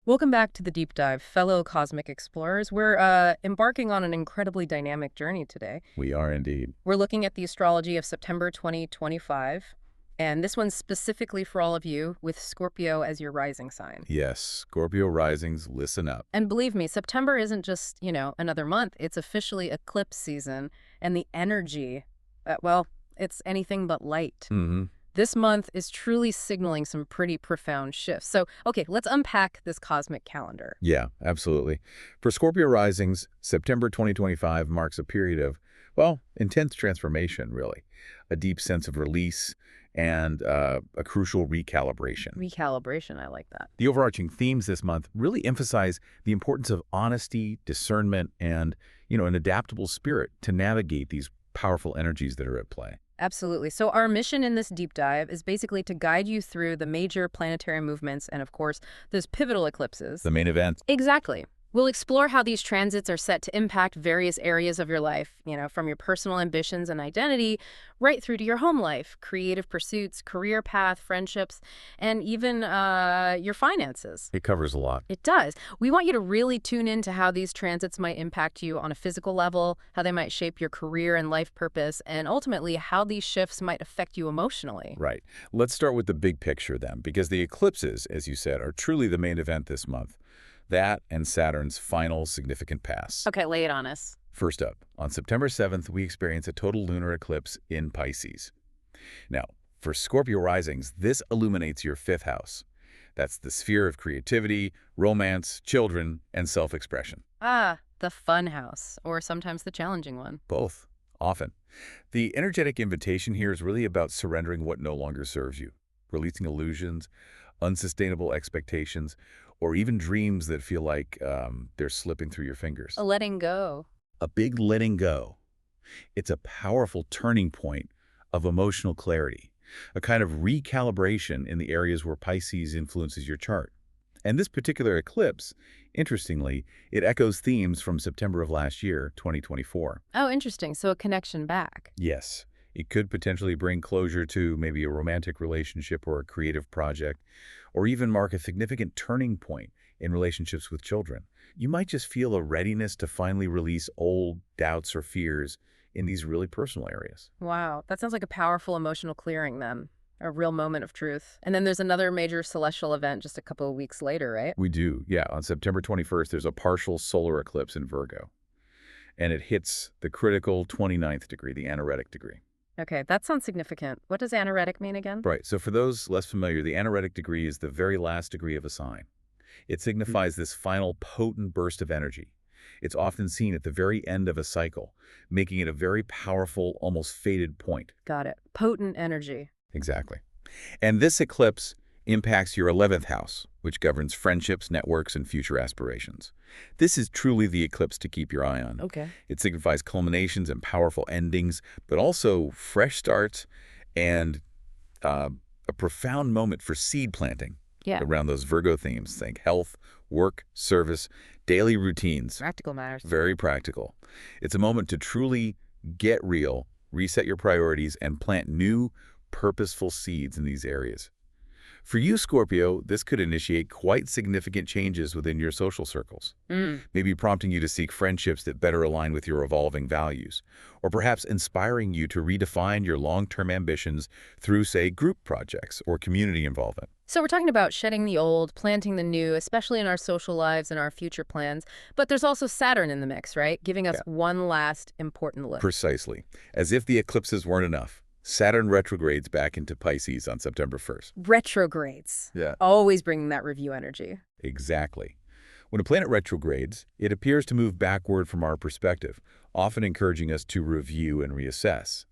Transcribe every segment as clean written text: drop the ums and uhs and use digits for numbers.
Welcome back to the Deep Dive, fellow cosmic explorers. We're embarking on an incredibly dynamic journey today. We are indeed. We're looking at the astrology of September 2025, and this one's specifically for all of you with Scorpio as your rising sign. Yes, Scorpio risings, listen up. And believe me, September isn't just, another month. It's officially eclipse season, and the energy, well, it's anything but light. hmm This month is truly signaling some pretty profound shifts. So, okay, let's unpack this cosmic calendar. Yeah, absolutely. For Scorpio risings, September 2025 marks a period of, well, intense transformation, really. A deep sense of release and a crucial recalibration. Recalibration, I like that. The overarching themes this month really emphasize the importance of honesty, discernment, and, an adaptable spirit to navigate these powerful energies that are at play. Absolutely. So our mission in this deep dive is basically to guide you through the major planetary movements and, of course, those pivotal eclipses. The main event. Exactly. We'll explore how these transits are set to impact various areas of your life, from your personal ambitions and identity right through to your home life, creative pursuits, career path, friendships, and even your finances. It covers a lot. It does. We want you to really tune into how these transits might impact you on a physical level, how they might shape your career and life purpose, and ultimately how these shifts might affect you emotionally. Right. Let's start with the big picture then, because the eclipses, as you said, are truly the main event this month. That and Saturn's final significant pass. Okay, lay it on us. First up, on September 7th, we experience a total lunar eclipse in Pisces. Now, for Scorpio risings, this illuminates your fifth house. That's the sphere of creativity, romance, children, and self-expression. Ah, the fun house, or sometimes the challenging one. Both, often. The energetic invitation here is really about surrendering what no longer serves you, releasing illusions, unsustainable expectations, or even dreams that feel like they're slipping through your fingers. A letting go. A big letting go. It's a powerful turning point of emotional clarity, a kind of recalibration in the areas where Pisces influences your chart. And this particular eclipse, interestingly, it echoes themes from September of last year, 2024. Oh, interesting. So a connection back. Yes, it could potentially bring closure to maybe a romantic relationship or a creative project, or even mark a significant turning point in relationships with children. You might just feel a readiness to finally release old doubts or fears in these really personal areas. Wow, that sounds like a powerful emotional clearing then. A real moment of truth. And then there's another major celestial event just a couple of weeks later, right? We do, yeah. On September 21st, there's a partial solar eclipse in Virgo, and it hits the critical 29th degree, the anaretic degree. Okay, that sounds significant. What does anaretic mean again? Right, so for those less familiar, the anaretic degree is the very last degree of a sign. It signifies this final potent burst of energy. It's often seen at the very end of a cycle, making it a very powerful, almost fated point. Got it. Potent energy. Exactly. And this eclipse impacts your 11th house, which governs friendships, networks, and future aspirations. This is truly the eclipse to keep your eye on. Okay. It signifies culminations and powerful endings, but also fresh starts and a profound moment for seed planting around those Virgo themes. Think health, work, service, daily routines. Practical matters. Very practical. It's a moment to truly get real, reset your priorities, and plant new, purposeful seeds in these areas. For you, Scorpio, this could initiate quite significant changes within your social circles, maybe prompting you to seek friendships that better align with your evolving values, or perhaps inspiring you to redefine your long-term ambitions through, say, group projects or community involvement. So we're talking about shedding the old, planting the new, especially in our social lives and our future plans. But there's also Saturn in the mix, right? Giving us one last important lift. Precisely. As if the eclipses weren't enough, Saturn retrogrades back into Pisces on September 1st. Retrogrades. Yeah. Always bringing that review energy. Exactly. When a planet retrogrades, it appears to move backward from our perspective, often encouraging us to review and reassess.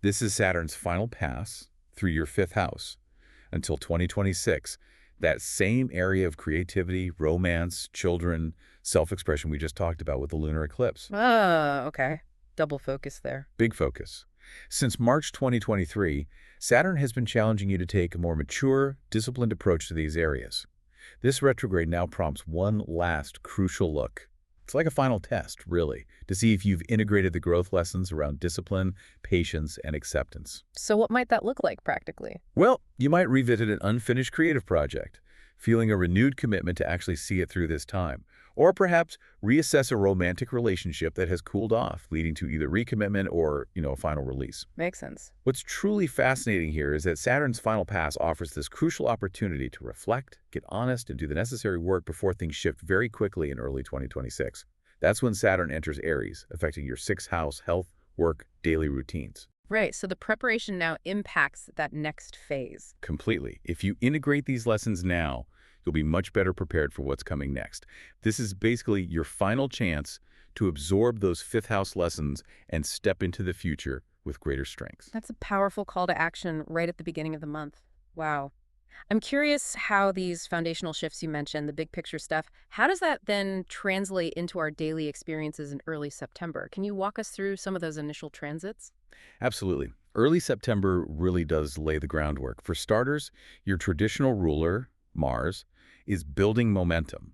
This is Saturn's final pass through your fifth house until 2026. That same area of creativity, romance, children, self-expression we just talked about with the lunar eclipse. Oh, okay. Double focus there. Big focus. Since March 2023, Saturn has been challenging you to take a more mature, disciplined approach to these areas. This retrograde now prompts one last crucial look. It's like a final test, really, to see if you've integrated the growth lessons around discipline, patience, and acceptance. So what might that look like practically? Well, you might revisit an unfinished creative project. feeling a renewed commitment to actually see it through this time. Or perhaps reassess a romantic relationship that has cooled off, leading to either recommitment or, a final release. Makes sense. What's truly fascinating here is that Saturn's final pass offers this crucial opportunity to reflect, get honest, and do the necessary work before things shift very quickly in early 2026. That's when Saturn enters Aries, affecting your sixth house, health, work, daily routines. Right, so the preparation now impacts that next phase. Completely. If you integrate these lessons now, you'll be much better prepared for what's coming next. This is basically your final chance to absorb those fifth house lessons and step into the future with greater strength. That's a powerful call to action right at the beginning of the month. Wow. I'm curious how these foundational shifts you mentioned, the big picture stuff, how does that then translate into our daily experiences in early September? Can you walk us through some of those initial transits? Absolutely. Early September really does lay the groundwork. For starters, your traditional ruler, Mars, is building momentum.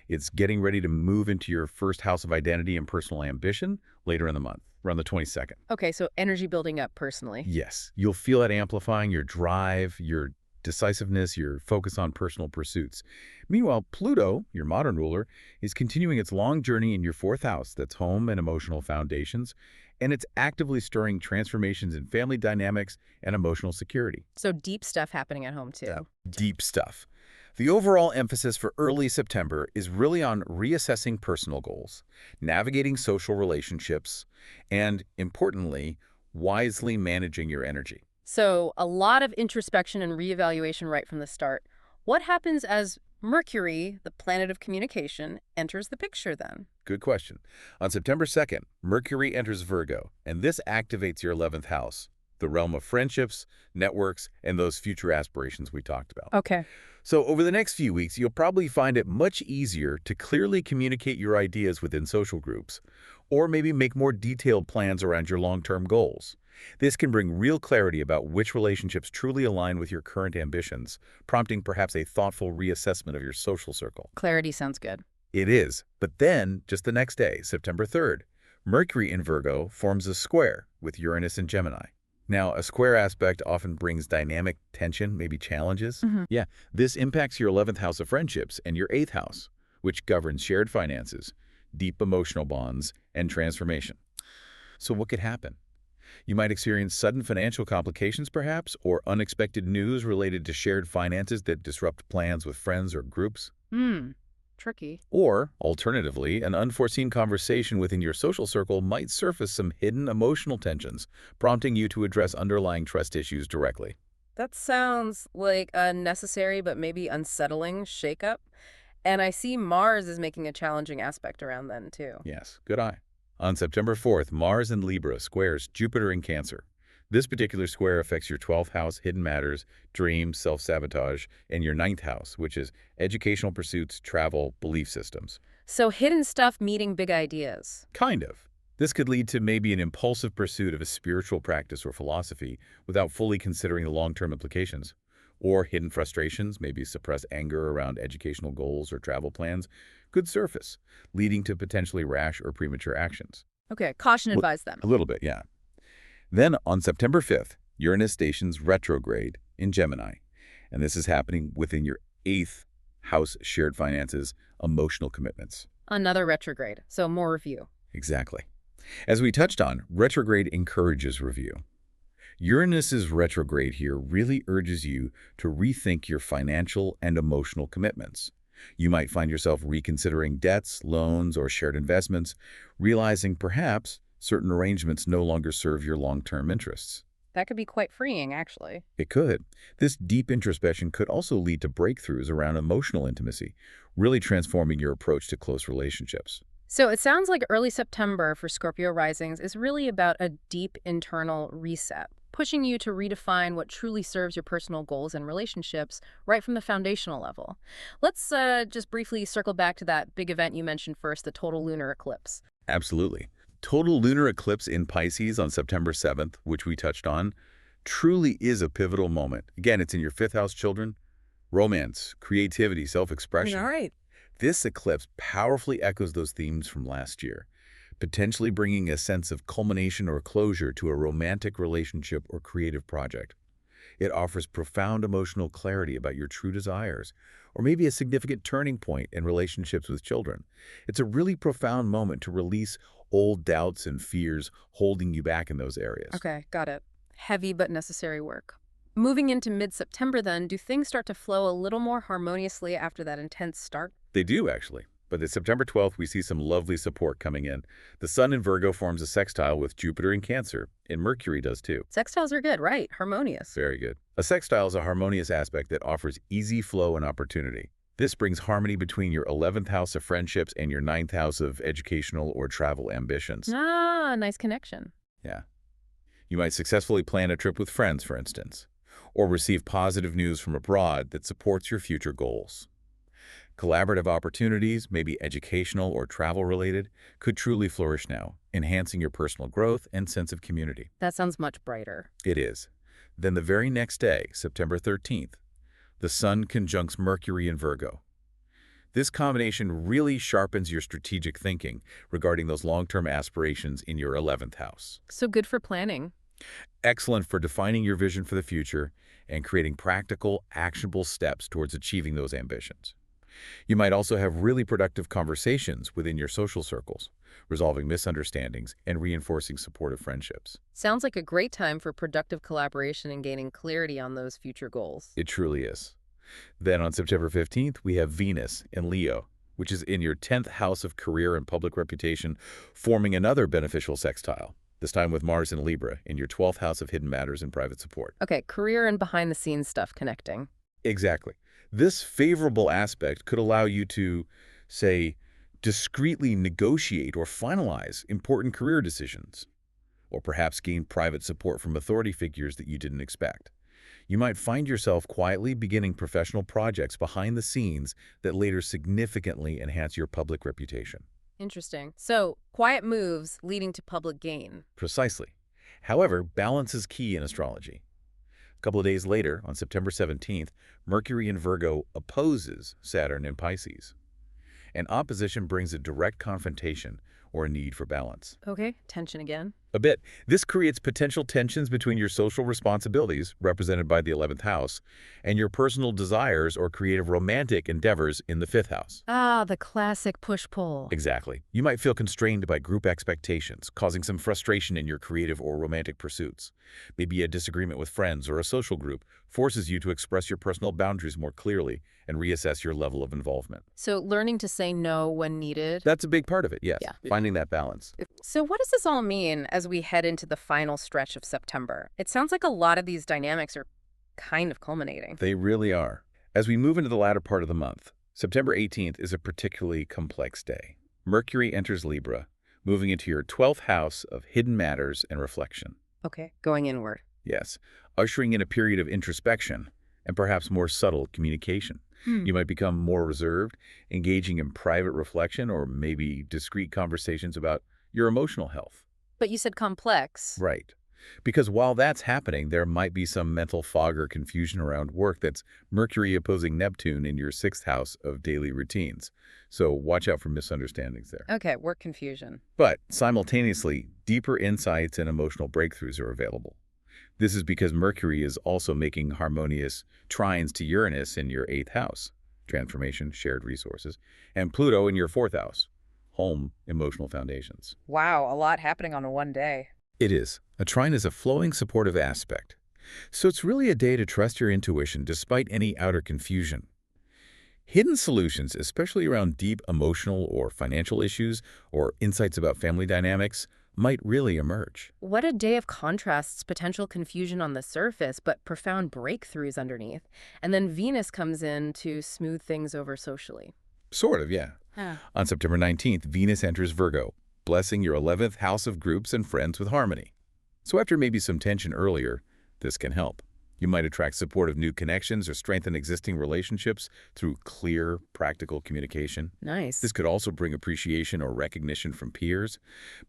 It's getting ready to move into your first house of identity and personal ambition later in the month, around the 22nd. Okay, so energy building up personally. Yes, you'll feel it amplifying your drive, your decisiveness, your focus on personal pursuits. Meanwhile, Pluto, your modern ruler, is continuing its long journey in your fourth house, that's home and emotional foundations, and it's actively stirring transformations in family dynamics and emotional security. So deep stuff happening at home too. Deep stuff. The overall emphasis for early September is really on reassessing personal goals, navigating social relationships, and, importantly, wisely managing your energy. So a lot of introspection and reevaluation right from the start. What happens as Mercury, the planet of communication, enters the picture then? Good question. On September 2nd, Mercury enters Virgo, and this activates your 11th house, the realm of friendships, networks, and those future aspirations we talked about. Okay. So over the next few weeks, you'll probably find it much easier to clearly communicate your ideas within social groups, or maybe make more detailed plans around your long-term goals. This can bring real clarity about which relationships truly align with your current ambitions, prompting perhaps a thoughtful reassessment of your social circle. Clarity sounds good. It is, but then, just the next day, September 3rd, Mercury in Virgo forms a square with Uranus in Gemini. Now, a square aspect often brings dynamic tension, maybe challenges. Yeah, this impacts your 11th house of friendships and your 8th house, which governs shared finances, deep emotional bonds, and transformation. So what could happen? You might experience sudden financial complications, perhaps, or unexpected news related to shared finances that disrupt plans with friends or groups. Tricky. Or, alternatively, an unforeseen conversation within your social circle might surface some hidden emotional tensions, prompting you to address underlying trust issues directly. That sounds like a necessary but maybe unsettling shakeup. And I see Mars is making a challenging aspect around then, too. Yes, good eye. On September 4th, Mars in Libra squares Jupiter in Cancer. This particular square affects your 12th house, hidden matters, dreams, self-sabotage, and your 9th house, which is educational pursuits, travel, belief systems. So hidden stuff meeting big ideas. Kind of. This could lead to maybe an impulsive pursuit of a spiritual practice or philosophy without fully considering the long-term implications. Or hidden frustrations, maybe suppressed anger around educational goals or travel plans, could surface, leading to potentially rash or premature actions. Okay, caution advised then. A little bit, yeah. Then, on September 5th, Uranus stations retrograde in Gemini, and this is happening within your 8th house shared finances, emotional commitments. Another retrograde, so more review. Exactly. As we touched on, retrograde encourages review. Uranus's retrograde here really urges you to rethink your financial and emotional commitments. You might find yourself reconsidering debts, loans, or shared investments, realizing perhaps certain arrangements no longer serve your long-term interests. That could be quite freeing, actually. It could. This deep introspection could also lead to breakthroughs around emotional intimacy, really transforming your approach to close relationships. So it sounds like early September for Scorpio risings is really about a deep internal reset, pushing you to redefine what truly serves your personal goals and relationships right from the foundational level. Let's just briefly circle back to that big event you mentioned first, the total lunar eclipse. Absolutely. Total lunar eclipse in Pisces on September 7th, which we touched on, truly is a pivotal moment. Again, it's in your 5th house, children. Romance, creativity, self-expression. All right. This eclipse powerfully echoes those themes from last year, potentially bringing a sense of culmination or closure to a romantic relationship or creative project. It offers profound emotional clarity about your true desires, or maybe a significant turning point in relationships with children. It's a really profound moment to release old doubts and fears holding you back in those areas. Okay, got it. Heavy but necessary work. Moving into mid-September then, do things start to flow a little more harmoniously after that intense start? They do, actually. But it's September 12th, we see some lovely support coming in. The Sun in Virgo forms a sextile with Jupiter in Cancer, and Mercury does too. Sextiles are good, right? Harmonious. Very good. A sextile is a harmonious aspect that offers easy flow and opportunity. This brings harmony between your 11th house of friendships and your 9th house of educational or travel ambitions. Ah, nice connection. Yeah. You might successfully plan a trip with friends, for instance, or receive positive news from abroad that supports your future goals. Collaborative opportunities, maybe educational or travel-related, could truly flourish now, enhancing your personal growth and sense of community. That sounds much brighter. It is. Then the very next day, September 13th, the Sun conjuncts Mercury in Virgo. This combination really sharpens your strategic thinking regarding those long-term aspirations in your 11th house. So good for planning. Excellent for defining your vision for the future and creating practical, actionable steps towards achieving those ambitions. You might also have really productive conversations within your social circles, resolving misunderstandings and reinforcing supportive friendships. Sounds like a great time for productive collaboration and gaining clarity on those future goals. It truly is. Then on September 15th, we have Venus in Leo, which is in your 10th house of career and public reputation, forming another beneficial sextile, this time with Mars in Libra in your 12th house of hidden matters and private support. Okay, career and behind-the-scenes stuff connecting. Exactly. This favorable aspect could allow you to, say, discreetly negotiate or finalize important career decisions, or perhaps gain private support from authority figures that you didn't expect. You might find yourself quietly beginning professional projects behind the scenes that later significantly enhance your public reputation. Interesting. So, quiet moves leading to public gain. Precisely. However, balance is key in astrology. A couple of days later, on September 17th, Mercury in Virgo opposes Saturn in Pisces. An opposition brings a direct confrontation or a need for balance. Okay, tension again. A bit. This creates potential tensions between your social responsibilities, represented by the 11th house, and your personal desires or creative romantic endeavors in the 5th house. Ah, the classic push-pull. Exactly. You might feel constrained by group expectations, causing some frustration in your creative or romantic pursuits. Maybe a disagreement with friends or a social group forces you to express your personal boundaries more clearly and reassess your level of involvement. So, learning to say no when needed. That's a big part of it, yes. Yeah. Finding that balance. So what does this all mean as we head into the final stretch of September? It sounds like a lot of these dynamics are kind of culminating. They really are. As we move into the latter part of the month, September 18th is a particularly complex day. Mercury enters Libra, moving into your 12th house of hidden matters and reflection. Okay, going inward. Yes, ushering in a period of introspection and perhaps more subtle communication. You might become more reserved, engaging in private reflection or maybe discreet conversations about your emotional health. But you said complex. Right. Because while that's happening, there might be some mental fog or confusion around work. That's Mercury opposing Neptune in your 6th house of daily routines. So watch out for misunderstandings there. Okay, work confusion. But simultaneously, deeper insights and emotional breakthroughs are available. This is because Mercury is also making harmonious trines to Uranus in your 8th house, transformation, shared resources, and Pluto in your 4th house, home, emotional foundations. Wow, a lot happening on one day. It is. A trine is a flowing, supportive aspect. So it's really a day to trust your intuition despite any outer confusion. Hidden solutions, especially around deep emotional or financial issues or insights about family dynamics, might really emerge. What a day of contrasts, potential confusion on the surface, but profound breakthroughs underneath. And then Venus comes in to smooth things over socially. Sort of, yeah. On September 19th, Venus enters Virgo, blessing your 11th house of groups and friends with harmony. So after maybe some tension earlier, this can help. You might attract support of new connections or strengthen existing relationships through clear, practical communication. Nice. This could also bring appreciation or recognition from peers,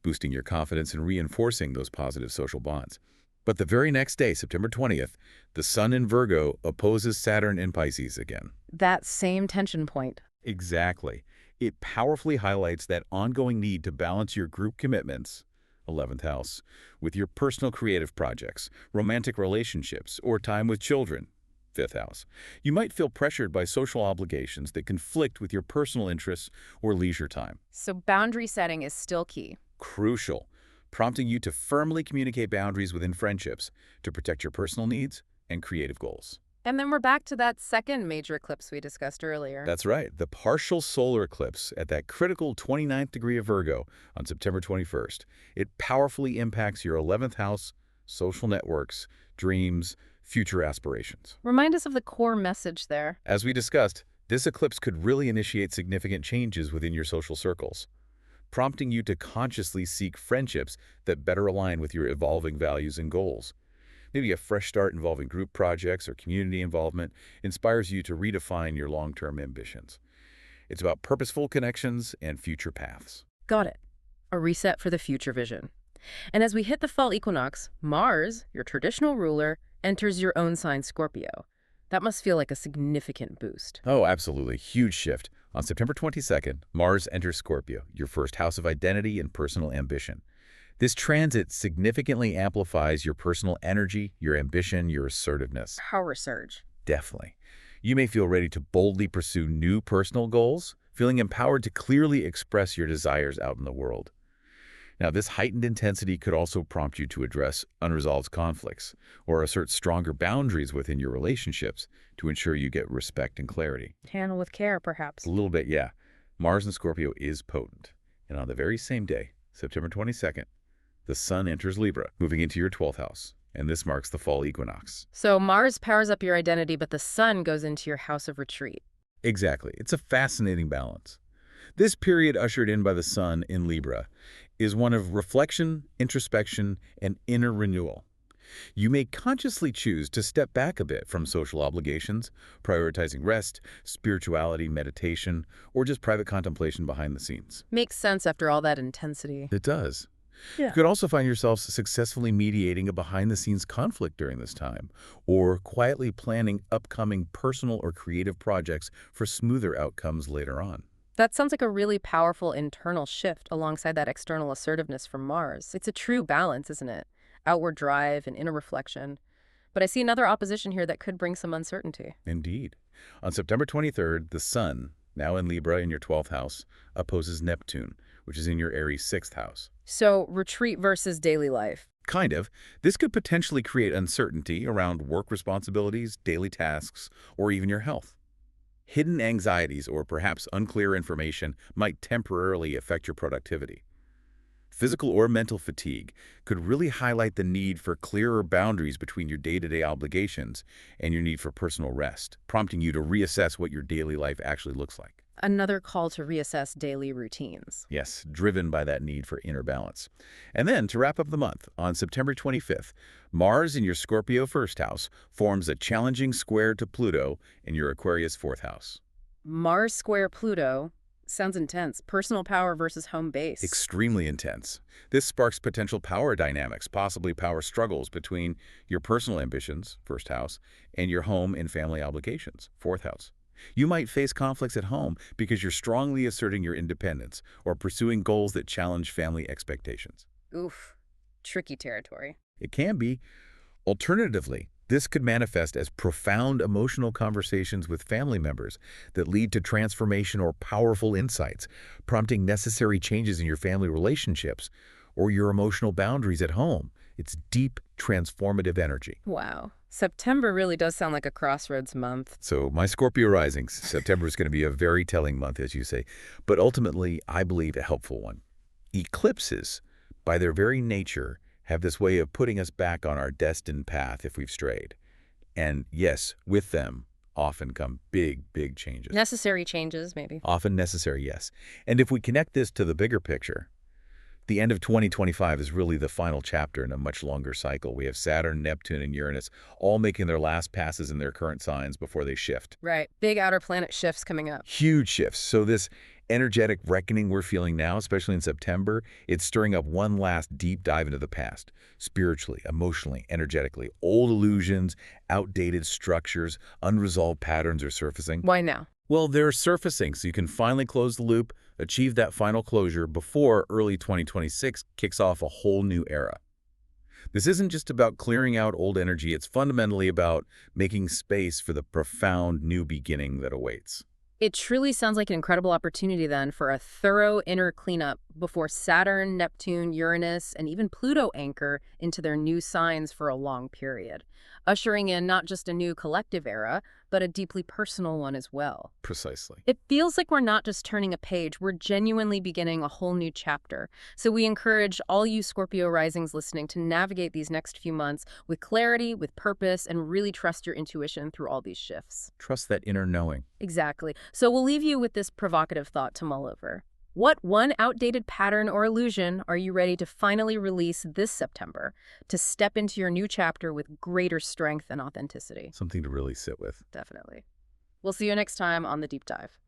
boosting your confidence and reinforcing those positive social bonds. But the very next day, September 20th, the Sun in Virgo opposes Saturn in Pisces again. That same tension point. Exactly. It powerfully highlights that ongoing need to balance your group commitments 11th house, with your personal creative projects, romantic relationships, or time with children. 5th house. You might feel pressured by social obligations that conflict with your personal interests or leisure time. So boundary setting is still key. Crucial, prompting you to firmly communicate boundaries within friendships to protect your personal needs and creative goals. And then we're back to that second major eclipse we discussed earlier. That's right, the partial solar eclipse at that critical 29th degree of Virgo on September 21st. It powerfully impacts your 11th house, social networks, dreams, future aspirations. Remind us of the core message there. As we discussed, this eclipse could really initiate significant changes within your social circles, prompting you to consciously seek friendships that better align with your evolving values and goals. Maybe a fresh start involving group projects or community involvement inspires you to redefine your long-term ambitions. It's about purposeful connections and future paths. Got it. A reset for the future vision. And as we hit the fall equinox, Mars, your traditional ruler, enters your own sign, Scorpio. That must feel like a significant boost. Oh, absolutely. Huge shift. On September 22nd, Mars enters Scorpio, your first house of identity and personal ambition. This transit significantly amplifies your personal energy, your ambition, your assertiveness. Power surge. Definitely. You may feel ready to boldly pursue new personal goals, feeling empowered to clearly express your desires out in the world. Now, this heightened intensity could also prompt you to address unresolved conflicts or assert stronger boundaries within your relationships to ensure you get respect and clarity. Handle with care, perhaps. A little bit, yeah. Mars in Scorpio is potent. And on the very same day, September 22nd, the Sun enters Libra, moving into your 12th house. And this marks the fall equinox. So Mars powers up your identity, but the Sun goes into your house of retreat. Exactly. It's a fascinating balance. This period ushered in by the Sun in Libra is one of reflection, introspection, and inner renewal. You may consciously choose to step back a bit from social obligations, prioritizing rest, spirituality, meditation, or just private contemplation behind the scenes. Makes sense after all that intensity. It does. Yeah. You could also find yourself successfully mediating a behind-the-scenes conflict during this time, or quietly planning upcoming personal or creative projects for smoother outcomes later on. That sounds like a really powerful internal shift alongside that external assertiveness from Mars. It's a true balance, isn't it? Outward drive and inner reflection. But I see another opposition here that could bring some uncertainty. Indeed. On September 23rd, the Sun, now in Libra in your 12th house, opposes Neptune, which is in your Aries 6th house. So, retreat versus daily life. Kind of. This could potentially create uncertainty around work responsibilities, daily tasks, or even your health. Hidden anxieties or perhaps unclear information might temporarily affect your productivity. Physical or mental fatigue could really highlight the need for clearer boundaries between your day-to-day obligations and your need for personal rest, prompting you to reassess what your daily life actually looks like. Another call to reassess daily routines. Yes, driven by that need for inner balance. And then, to wrap up the month, on September 25th, Mars in your Scorpio first house forms a challenging square to Pluto in your Aquarius fourth house. Mars square Pluto sounds intense. Personal power versus home base. Extremely intense. This sparks potential power dynamics, possibly power struggles between your personal ambitions, first house, and your home and family obligations, fourth house. You might face conflicts at home because you're strongly asserting your independence or pursuing goals that challenge family expectations. Oof. Tricky territory. It can be. Alternatively, this could manifest as profound emotional conversations with family members that lead to transformation or powerful insights, prompting necessary changes in your family relationships or your emotional boundaries at home. It's deep, transformative energy. Wow. September really does sound like a crossroads month. So my Scorpio rising, September is going to be a very telling month, as you say, but ultimately, I believe, a helpful one. Eclipses, by their very nature, have this way of putting us back on our destined path if we've strayed. And yes, with them often come big, big changes. Necessary changes, maybe. Often necessary, yes. And if we connect this to the bigger picture, the end of 2025 is really the final chapter in a much longer cycle. We have Saturn, Neptune, and Uranus all making their last passes in their current signs before they shift. Right. Big outer planet shifts coming up. Huge shifts. So this energetic reckoning we're feeling now, especially in September, it's stirring up one last deep dive into the past. Spiritually, emotionally, energetically. Old illusions, outdated structures, unresolved patterns are surfacing. Why now? Well, they're surfacing, so you can finally close the loop, achieve that final closure before early 2026 kicks off a whole new era. This isn't just about clearing out old energy, it's fundamentally about making space for the profound new beginning that awaits. It truly sounds like an incredible opportunity then for a thorough inner cleanup before Saturn, Neptune, Uranus, and even Pluto anchor into their new signs for a long period, ushering in not just a new collective era, but a deeply personal one as well. Precisely. It feels like we're not just turning a page, we're genuinely beginning a whole new chapter. So we encourage all you Scorpio risings listening to navigate these next few months with clarity, with purpose, and really trust your intuition through all these shifts. Trust that inner knowing. Exactly. So we'll leave you with this provocative thought to mull over. What one outdated pattern or illusion are you ready to finally release this September to step into your new chapter with greater strength and authenticity? Something to really sit with. Definitely. We'll see you next time on The Deep Dive.